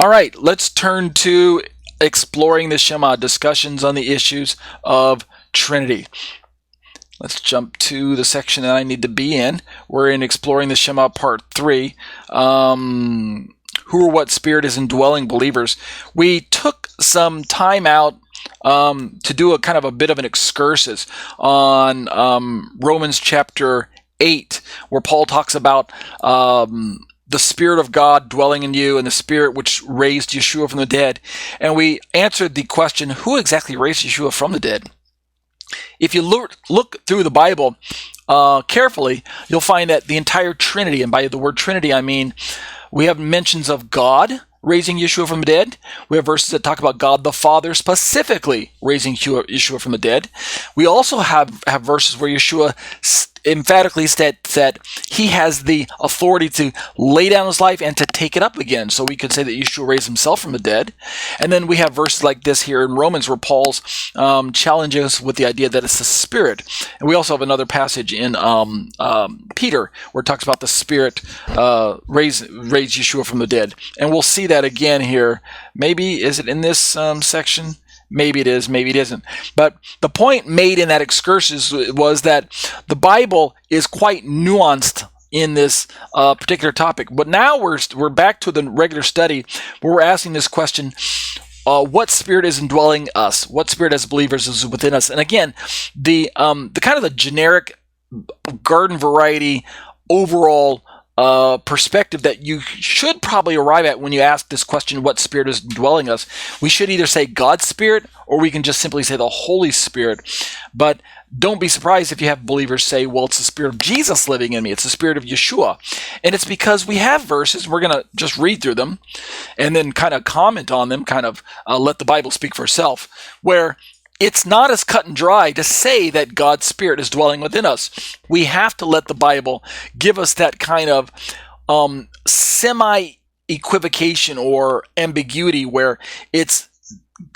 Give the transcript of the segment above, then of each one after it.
All right, let's turn to exploring the Shema, discussions on the issues of Trinity. Let's jump to the section that I need to be in. We're in Exploring the Shema Part 3. Who or what spirit is indwelling believers? We took some time out to do a kind of a bit of an excursus on Romans Chapter 8, where Paul talks about the Spirit of God dwelling in you and the Spirit which raised Yeshua from the dead. And we answered the question, who exactly raised Yeshua from the dead? If you look through the Bible carefully, you'll find that the entire Trinity, and by the word Trinity I mean we have mentions of God raising Yeshua from the dead. We have verses that talk about God the Father specifically raising Yeshua from the dead. We also have verses where Yeshua emphatically states that he has the authority to lay down his life and to take it up again. So we could say that Yeshua raised himself from the dead. And then we have verses like this here in Romans where Paul's challenges with the idea that it's the Spirit. And we also have another passage in Peter where it talks about the Spirit raise Yeshua from the dead. And we'll see that again here. Maybe, is it in this section? Maybe it is, maybe it isn't. But the point made in that excursus was that the Bible is quite nuanced in this particular topic. But now we're back to the regular study where we're asking this question, what spirit is indwelling us? What spirit as believers is within us? And again, the kind of the generic garden variety overall perspective that you should probably arrive at when you ask this question, what spirit is dwelling us? We should either say God's Spirit, or we can just simply say the Holy Spirit. But don't be surprised if you have believers say, well, it's the Spirit of Jesus living in me. It's the Spirit of Yeshua. And it's because we have verses, we're going to just read through them and then kind of comment on them, kind of let the Bible speak for itself, where it's not as cut and dry to say that God's Spirit is dwelling within us. We have to let the Bible give us that kind of semi-equivocation or ambiguity where it's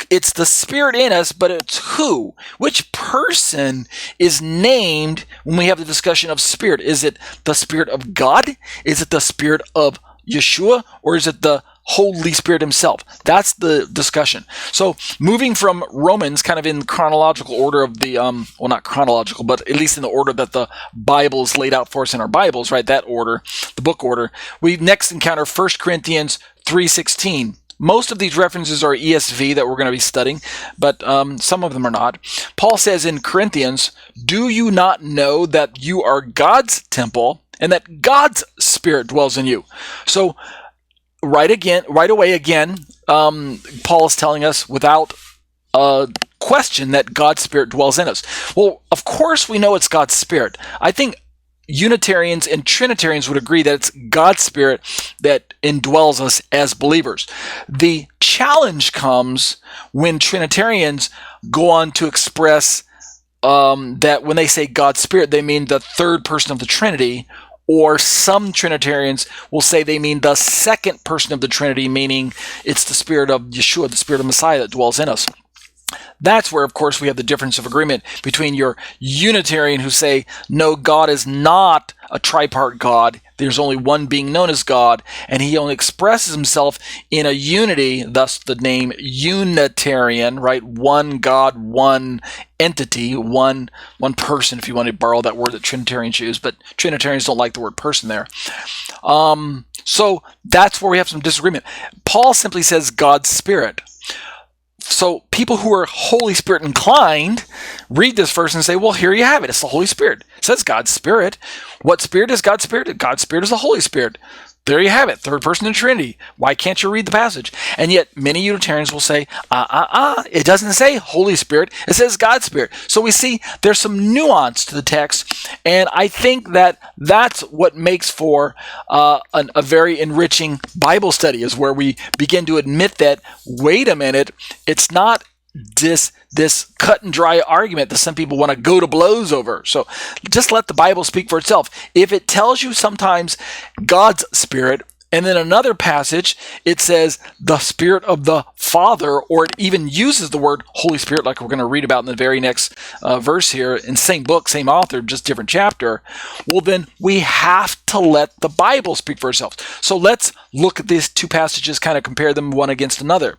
the Spirit in us, but it's who? Which person is named when we have the discussion of Spirit? Is it the Spirit of God? Is it the Spirit of Yeshua? Or is it the Holy Spirit himself? That's the discussion. So moving from Romans kind of in chronological order of the, well, not chronological, but at least in the order that the Bible is laid out for us in our Bibles, right? That order, the book order. We next encounter 1 Corinthians 3:16. Most of these references are ESV that we're going to be studying, but some of them are not. Paul says in Corinthians, do you not know that you are God's temple and that God's Spirit dwells in you? So right away again, Paul is telling us without question that God's Spirit dwells in us. Well, of course we know it's God's Spirit. I think Unitarians and Trinitarians would agree that it's God's Spirit that indwells us as believers. The challenge comes when Trinitarians go on to express that when they say God's Spirit, they mean the third person of the Trinity, or some Trinitarians will say they mean the second person of the Trinity, meaning it's the Spirit of Yeshua, the Spirit of Messiah that dwells in us. That's where, of course, we have the difference of agreement between your Unitarian who say, no, God is not a tripart God. There's only one being known as God, and he only expresses himself in a unity, thus the name Unitarian, right? One God, one entity, one person, if you want to borrow that word that Trinitarians use, but Trinitarians don't like the word person there. So that's where we have some disagreement. Paul simply says God's Spirit. So people who are Holy Spirit inclined read this verse and say, well, here you have it. It's the Holy Spirit. It says God's Spirit. What Spirit is God's Spirit? God's Spirit is the Holy Spirit. There you have it. Third person in the Trinity. Why can't you read the passage? And yet many Unitarians will say, it doesn't say Holy Spirit. It says God's Spirit. So we see there's some nuance to the text. And I think that that's what makes for a very enriching Bible study, is where we begin to admit that, wait a minute, it's not this cut and dry argument that some people want to go to blows over. So just let the Bible speak for itself. If it tells you sometimes God's Spirit And then another passage, it says the Spirit of the Father, or it even uses the word Holy Spirit, like we're going to read about in the very next verse here, in same book, same author, just different chapter. Well, then we have to let the Bible speak for itself. So let's look at these two passages, kind of compare them one against another.